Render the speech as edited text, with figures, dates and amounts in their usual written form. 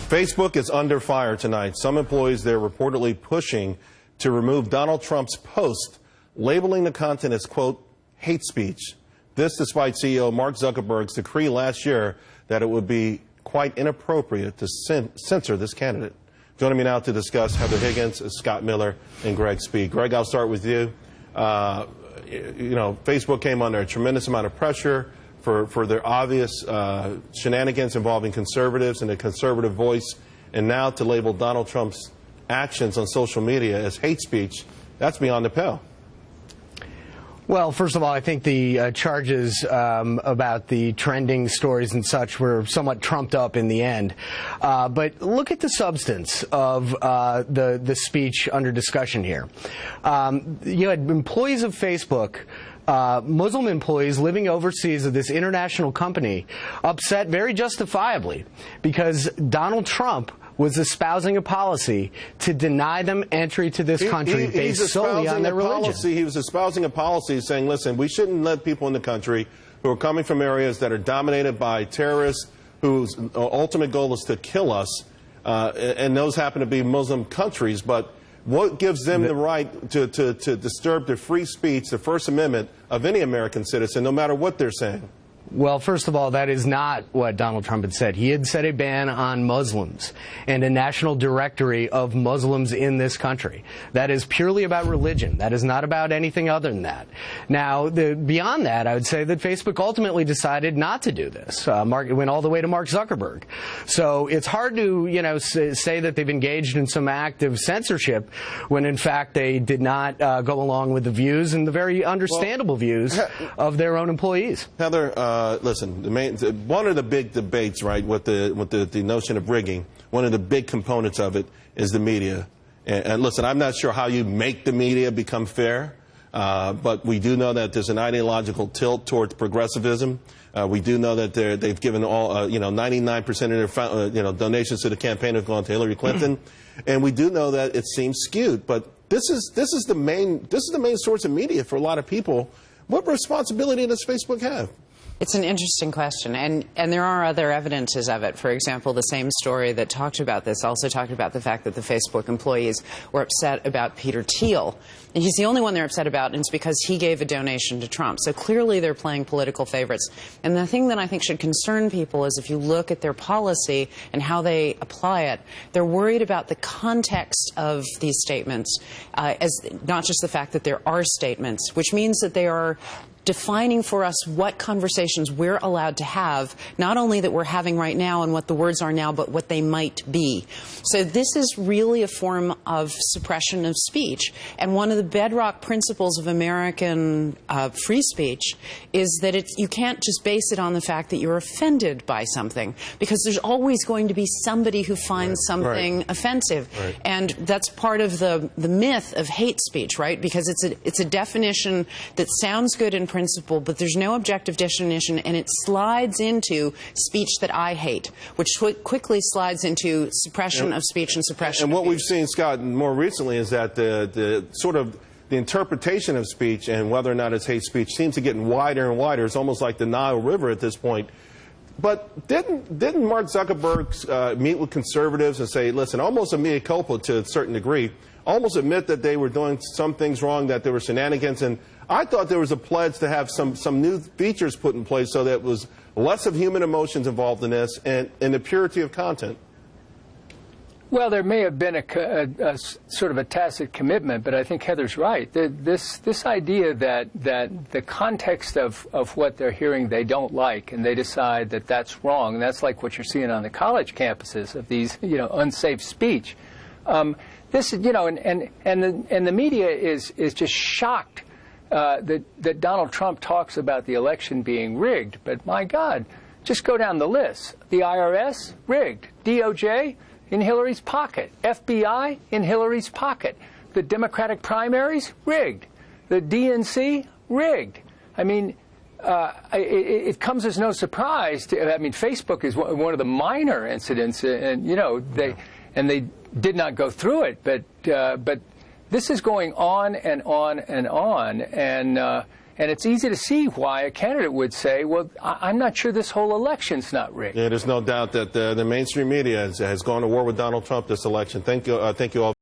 Facebook is under fire tonight. Some employees there reportedly pushing to remove Donald Trump's post, labeling the content as, quote, hate speech. This despite CEO Mark Zuckerberg's decree last year that it would be quite inappropriate to censor this candidate. Joining me now to discuss, Heather Higgins, Scott Miller, and Greg Speed. Greg, I'll start with you. Facebook came under a tremendous amount of pressure for their obvious shenanigans involving conservatives and a conservative voice, and now to label Donald Trump's actions on social media as hate speech, that's beyond the pale. Well, first of all, I think the charges about the trending stories and such were somewhat trumped up in the end. But look at the substance of the speech under discussion here. You had employees of Facebook, Muslim employees living overseas of this international company, upset very justifiably because Donald Trump was espousing a policy to deny them entry to this country based solely on their religion. He was espousing a policy saying, listen, we shouldn't let people in the country who are coming from areas that are dominated by terrorists whose ultimate goal is to kill us, and those happen to be Muslim countries. But what gives them the right to disturb the free speech, the First Amendment of any American citizen, no matter what they're saying? Well, first of all, that is not what Donald Trump had said. He had set a ban on Muslims and a national directory of Muslims in this country. That is purely about religion. That is not about anything other than that. Now, beyond that, I would say that Facebook ultimately decided not to do this. It went all the way to Mark Zuckerberg. So it's hard to, say that they've engaged in some act of censorship when, in fact, they did not go along with the views and the very understandable views of their own employees. Heather, listen, one of the big debates, right, with the notion of rigging, one of the big components of it is the media. And listen, I'm not sure how you make the media become fair, but we do know that there's an ideological tilt towards progressivism. We do know that they've given all, 99% of their, donations to the campaign have gone to Hillary Clinton, and we do know that it seems skewed. But this is the main source of media for a lot of people. What responsibility does Facebook have? It's an interesting question, and there are other evidences of it. For example, the same story that talked about this also talked about the fact that the Facebook employees were upset about Peter Thiel. And he's the only one they're upset about, and it's because he gave a donation to Trump. So clearly they're playing political favorites. And the thing that I think should concern people is if you look at their policy and how they apply it, they're worried about the context of these statements, as not just the fact that there are statements, which means that they are defining for us what conversations we're allowed to have, not only that we're having right now and what the words are now, but what they might be. So this is really a form of suppression of speech. And one of the bedrock principles of American free speech is that you can't just base it on the fact that you're offended by something, because there's always going to be somebody who finds something offensive. And that's part of the myth of hate speech, right? Because it's a definition that sounds good in principle, but there's no objective definition, and it slides into speech that I hate, which quickly slides into suppression of speech and suppression and of what we've seen, Scott, more recently is that the interpretation of speech and whether or not it's hate speech seems to get wider and wider. It's almost like the Nile River at this point. But didn't Mark Zuckerberg meet with conservatives and say, listen, almost a mea culpa to a certain degree, almost admit that they were doing some things wrong, that there were shenanigans? And I thought there was a pledge to have some new features put in place so that it was less of human emotions involved in this and the purity of content. Well, there may have been a sort of a tacit commitment, but I think Heather's right. This idea that the context of what they're hearing they don't like, and they decide that that's wrong, and that's like what you're seeing on the college campuses of these, unsafe speech. This, and the media is just shocked that Donald Trump talks about the election being rigged. But my God, just go down the list. The IRS, rigged. DOJ, in Hillary's pocket. FBI, in Hillary's pocket. The Democratic primaries, rigged. The DNC, rigged. I mean, it comes as no surprise. Facebook is one of the minor incidents, and they did not go through it, but this is going on and on and on, and And it's easy to see why a candidate would say, well, I'm not sure this whole election's not rigged. Yeah, there's no doubt that the mainstream media has gone to war with Donald Trump this election. Thank you all.